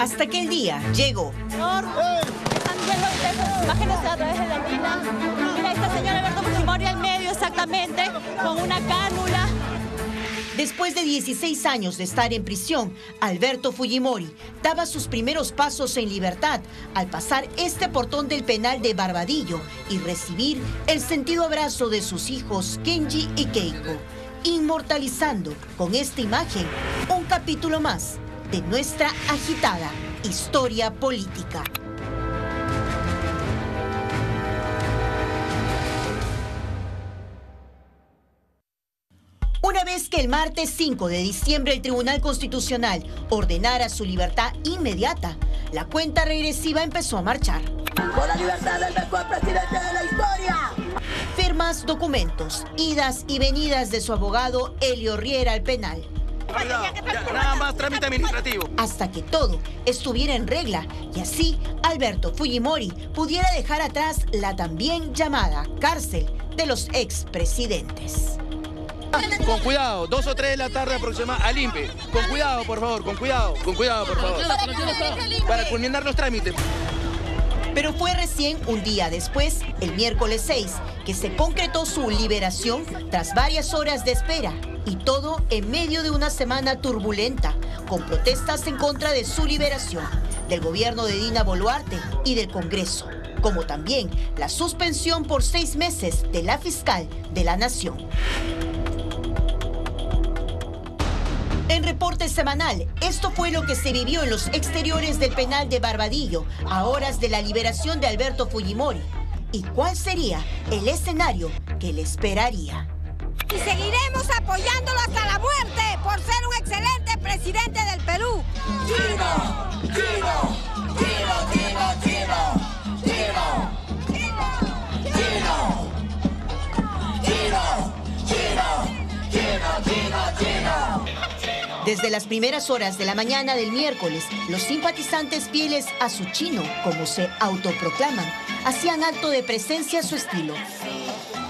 Hasta que el día llegó. Imagínense a través de la andina. Mira, esta señora Alberto Fujimori al medio exactamente, con una cánula. Después de 16 años de estar en prisión, Alberto Fujimori daba sus primeros pasos en libertad al pasar este portón del penal de Barbadillo y recibir el sentido abrazo de sus hijos Kenji y Keiko, inmortalizando con esta imagen un capítulo más de nuestra agitada historia política. Una vez que el martes 5 de diciembre el Tribunal Constitucional ordenara su libertad inmediata, la cuenta regresiva empezó a marchar. ¡Por la libertad del mejor presidente de la historia! Firmas, documentos, idas y venidas de su abogado Elio Riera al penal. Nada más trámite administrativo. Hasta que todo estuviera en regla y así Alberto Fujimori pudiera dejar atrás la también llamada cárcel de los expresidentes. Con cuidado, 2 o 3 de la tarde aproximadamente al INPE. Con cuidado, por favor, con cuidado, por favor. Para culminar los trámites. Pero fue recién un día después, el miércoles 6, que se concretó su liberación tras varias horas de espera. Y todo en medio de una semana turbulenta, con protestas en contra de su liberación, del gobierno de Dina Boluarte y del Congreso, como también la suspensión por 6 meses de la fiscal de la Nación. En Reporte Semanal, esto fue lo que se vivió en los exteriores del penal de Barbadillo a horas de la liberación de Alberto Fujimori. ¿Y cuál sería el escenario que le esperaría? Y seguiremos apoyándolo hasta la muerte por ser un excelente presidente del Perú. ¡Chino! ¡Chino! ¡Chino! ¡Chino! ¡Chino! ¡Chino! ¡Chino! ¡Chino! ¡Chino! ¡Chino! ¡Chino! ¡Chino! Desde las primeras horas de la mañana del miércoles, los simpatizantes fieles a su chino, como se autoproclaman, hacían acto de presencia a su estilo.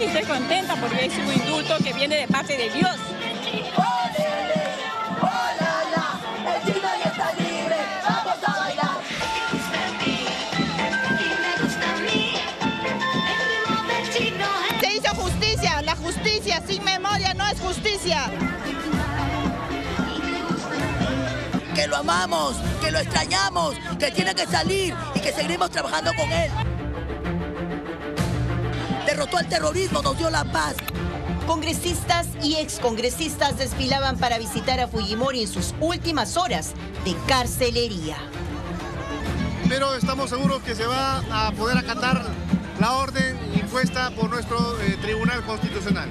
Y estoy contenta porque es un indulto que viene de parte de Dios. ¡Olele! ¡Olala! ¡El chino ya está libre! ¡Vamos a bailar! Se hizo justicia. La justicia sin memoria no es justicia. Que lo amamos, que lo extrañamos, que tiene que salir y que seguiremos trabajando con él. Derrotó al terrorismo, nos dio la paz. Congresistas y excongresistas desfilaban para visitar a Fujimori en sus últimas horas de carcelería. Pero estamos seguros que se va a poder acatar la orden impuesta por nuestro Tribunal Constitucional.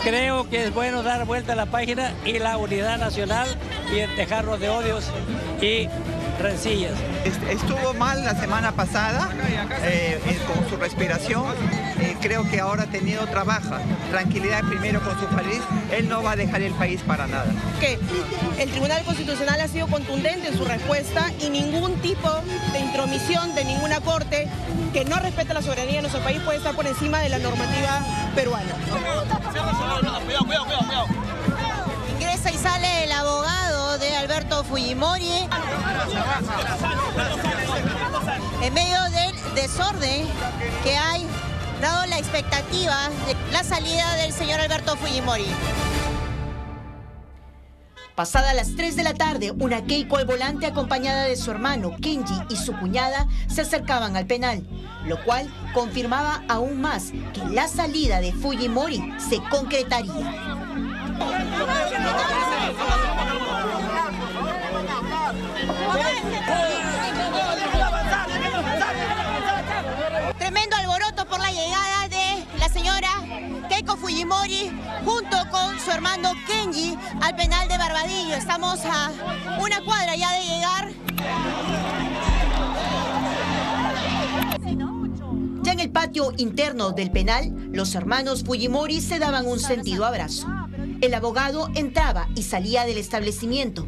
Creo que es bueno dar vuelta a la página y la unidad nacional y dejarnos de odios y rencillas. Estuvo mal la semana pasada con su respiración. Creo que ahora ha tenido trabajo, tranquilidad primero con su país. Él no va a dejar el país para nada. Que el Tribunal Constitucional ha sido contundente en su respuesta y ningún tipo de intromisión de ninguna corte que no respete la soberanía de nuestro país puede estar por encima de la normativa peruana. Ingresa y sale el abogado de Alberto Fujimori en medio del desorden que hay, dado la expectativa de la salida del señor Alberto Fujimori. Pasada las 3 de la tarde, una Keiko al volante acompañada de su hermano Kenji y su cuñada se acercaban al penal, lo cual confirmaba aún más que la salida de Fujimori se concretaría. Tremendo alboroto por la llegada de la señora Keiko Fujimori junto con su hermano Kenji al penal de Barbadillo. Estamos a una cuadra ya de llegar. Ya en el patio interno del penal, los hermanos Fujimori se daban un sentido abrazo. El abogado entraba y salía del establecimiento.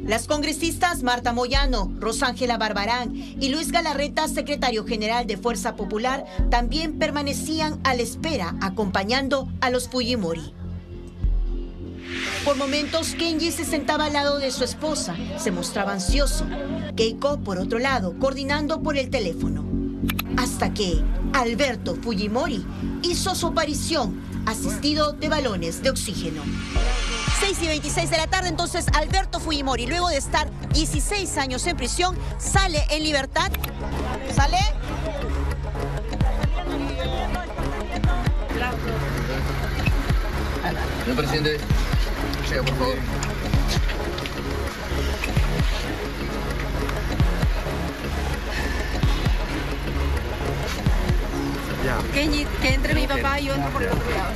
Las congresistas Marta Moyano, Rosángela Barbarán y Luis Galarreta, secretario general de Fuerza Popular, también permanecían a la espera acompañando a los Fujimori. Por momentos, Kenji se sentaba al lado de su esposa. Se mostraba ansioso. Keiko, por otro lado, coordinando por el teléfono. Hasta que Alberto Fujimori hizo su aparición, asistido de balones de oxígeno. 6:26 de la tarde, entonces Alberto Fujimori, luego de estar 16 años en prisión, sale en libertad. ¿Sale? Señor presidente, llega, por favor. Que entre mi papá y yo entro por el otro lado.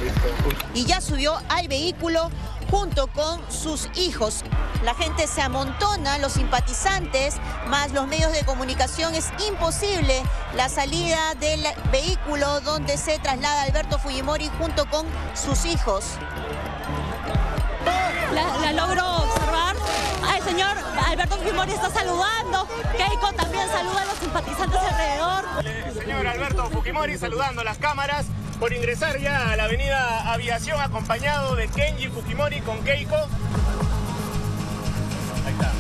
Y ya subió al vehículo junto con sus hijos. La gente se amontona, los simpatizantes, más los medios de comunicación. Es imposible la salida del vehículo donde se traslada Alberto Fujimori junto con sus hijos. La logro observar. El señor Alberto Fujimori está saludando. Keiko también saluda a los simpatizantes alrededor. El señor Alberto Fujimori saludando a las cámaras por ingresar ya a la avenida Aviación acompañado de Kenji Fujimori con Keiko. Ahí está.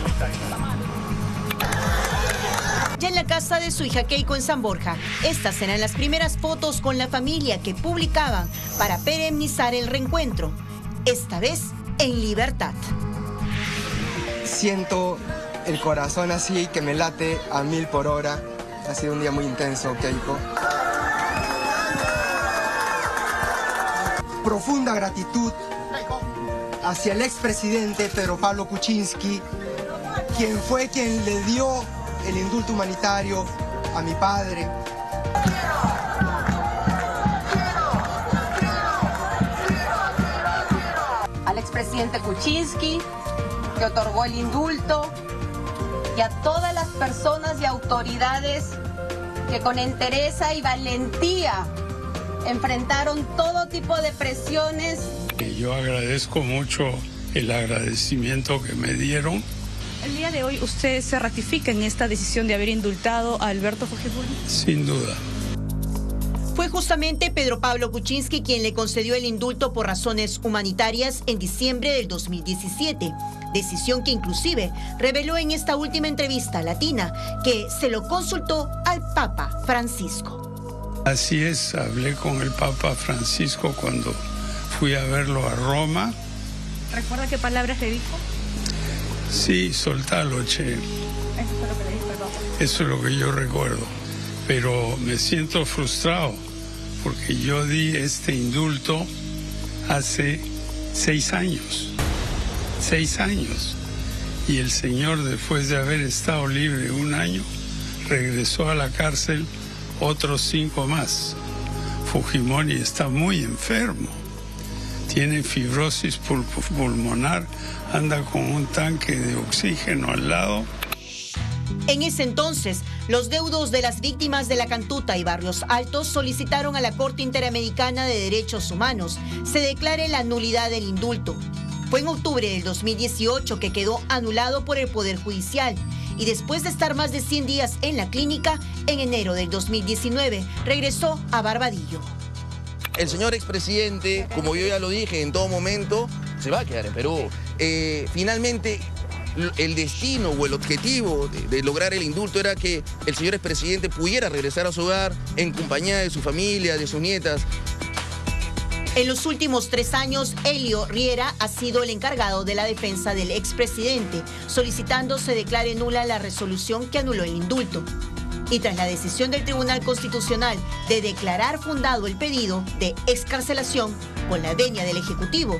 Ya en la casa de su hija Keiko en San Borja. Estas eran las primeras fotos con la familia que publicaban para perennizar el reencuentro. Esta vez en libertad. Siento el corazón así que me late a 1000 por hora. Ha sido un día muy intenso, Keiko. Profunda gratitud hacia el expresidente Pedro Pablo Kuczynski, quien fue quien le dio el indulto humanitario a mi padre. Al expresidente Kuczynski, que otorgó el indulto, y a todas las personas y autoridades que con entereza y valentía enfrentaron todo tipo de presiones. Yo agradezco mucho el agradecimiento que me dieron. El día de hoy, ¿usted se ratifica en esta decisión de haber indultado a Alberto Fujimori? Sin duda. Fue justamente Pedro Pablo Kuczynski quien le concedió el indulto por razones humanitarias en diciembre del 2017. Decisión que inclusive reveló en esta última entrevista latina que se lo consultó al Papa Francisco. Así es, hablé con el Papa Francisco cuando fui a verlo a Roma. ¿Recuerda qué palabras le dijo? Sí, soltalo, che. Eso fue lo que le dijo el Papa. Eso es lo que yo recuerdo. Pero me siento frustrado porque yo di este indulto hace 6 años. 6 años. Y el señor, después de haber estado libre 1 año, regresó a la cárcel otros 5 más. Fujimori está muy enfermo. Tiene fibrosis pulmonar, anda con un tanque de oxígeno al lado. En ese entonces, los deudos de las víctimas de la Cantuta y Barrios Altos solicitaron a la Corte Interamericana de Derechos Humanos se declare la nulidad del indulto. Fue en octubre del 2018 que quedó anulado por el Poder Judicial y después de estar más de 100 días en la clínica, en enero del 2019 regresó a Barbadillo. El señor expresidente, como yo ya lo dije en todo momento, se va a quedar en Perú. Finalmente, el destino o el objetivo de lograr el indulto era que el señor expresidente pudiera regresar a su hogar en compañía de su familia, de sus nietas. En los últimos 3 años, Helio Riera ha sido el encargado de la defensa del expresidente, solicitando se declare nula la resolución que anuló el indulto. Y tras la decisión del Tribunal Constitucional de declarar fundado el pedido de excarcelación con la venia del Ejecutivo,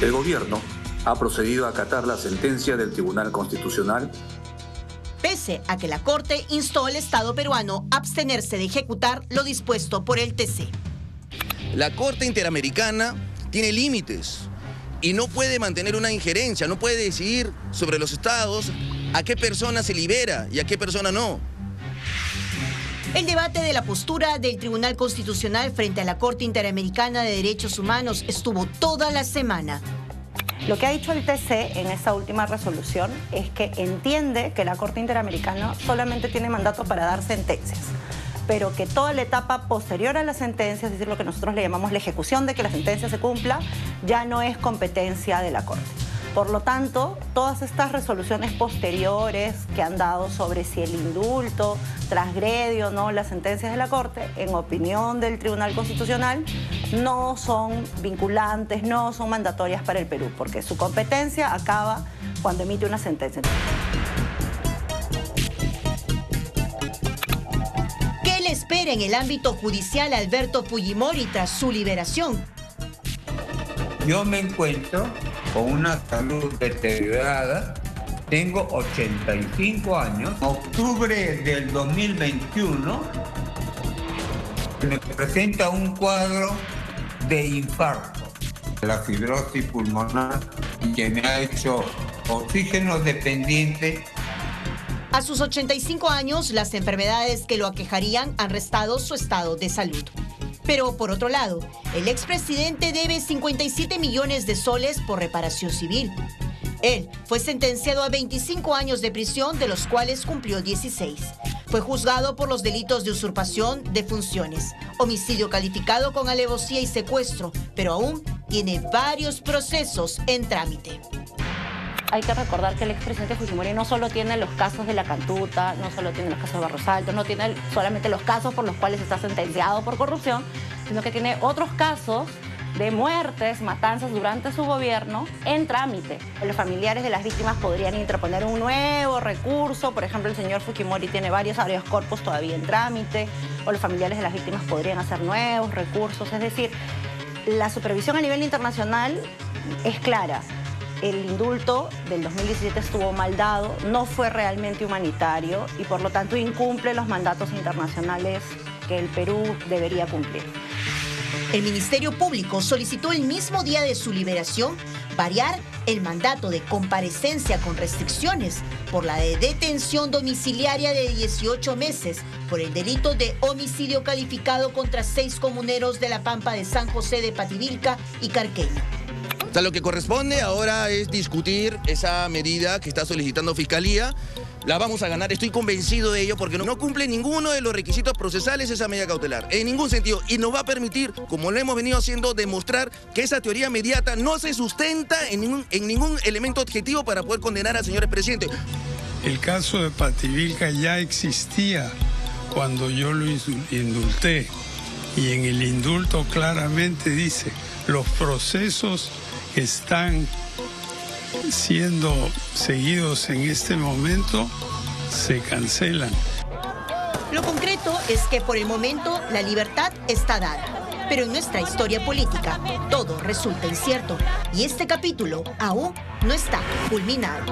el gobierno ha procedido a acatar la sentencia del Tribunal Constitucional. Pese a que la Corte instó al Estado peruano a abstenerse de ejecutar lo dispuesto por el TC. La Corte Interamericana tiene límites y no puede mantener una injerencia, no puede decidir sobre los estados a qué persona se libera y a qué persona no. El debate de la postura del Tribunal Constitucional frente a la Corte Interamericana de Derechos Humanos estuvo toda la semana. Lo que ha dicho el TC en esta última resolución es que entiende que la Corte Interamericana solamente tiene mandato para dar sentencias, pero que toda la etapa posterior a la sentencia, es decir, lo que nosotros le llamamos la ejecución de que la sentencia se cumpla, ya no es competencia de la Corte. Por lo tanto, todas estas resoluciones posteriores que han dado sobre si el indulto transgrede o no las sentencias de la Corte, en opinión del Tribunal Constitucional, no son vinculantes, no son mandatorias para el Perú, porque su competencia acaba cuando emite una sentencia. ¿Qué le espera en el ámbito judicial a Alberto Fujimori tras su liberación? Yo me encuentro con una salud deteriorada, tengo 85 años. En octubre del 2021 me presenta un cuadro de infarto, la fibrosis pulmonar, que me ha hecho oxígeno dependiente. A sus 85 años, las enfermedades que lo aquejarían han restado su estado de salud. Pero, por otro lado, el expresidente debe 57 millones de soles por reparación civil. Él fue sentenciado a 25 años de prisión, de los cuales cumplió 16. Fue juzgado por los delitos de usurpación de funciones, homicidio calificado con alevosía y secuestro, pero aún tiene varios procesos en trámite. Hay que recordar que el expresidente Fujimori no solo tiene los casos de la Cantuta, no solo tiene los casos de Barros Altos, no tiene solamente los casos por los cuales está sentenciado por corrupción, sino que tiene otros casos de muertes, matanzas durante su gobierno en trámite. Los familiares de las víctimas podrían interponer un nuevo recurso. Por ejemplo, el señor Fujimori tiene varios habeas corpus todavía en trámite, o los familiares de las víctimas podrían hacer nuevos recursos. Es decir, la supervisión a nivel internacional es clara. El indulto del 2017 estuvo mal dado, no fue realmente humanitario y por lo tanto incumple los mandatos internacionales que el Perú debería cumplir. El Ministerio Público solicitó el mismo día de su liberación variar el mandato de comparecencia con restricciones por la de detención domiciliaria de 18 meses por el delito de homicidio calificado contra 6 comuneros de la Pampa de San José de Pativilca y Carqueño. O sea, lo que corresponde ahora es discutir esa medida que está solicitando Fiscalía. La vamos a ganar, estoy convencido de ello, porque no cumple ninguno de los requisitos procesales esa medida cautelar, en ningún sentido, y nos va a permitir, como lo hemos venido haciendo, demostrar que esa teoría mediata no se sustenta en ningún elemento objetivo para poder condenar al señor expresidente. El caso de Pativilca ya existía cuando yo lo indulté, y en el indulto claramente dice: los procesos que están siendo seguidos en este momento se cancelan. Lo concreto es que por el momento la libertad está dada, pero en nuestra historia política todo resulta incierto y este capítulo aún no está culminado.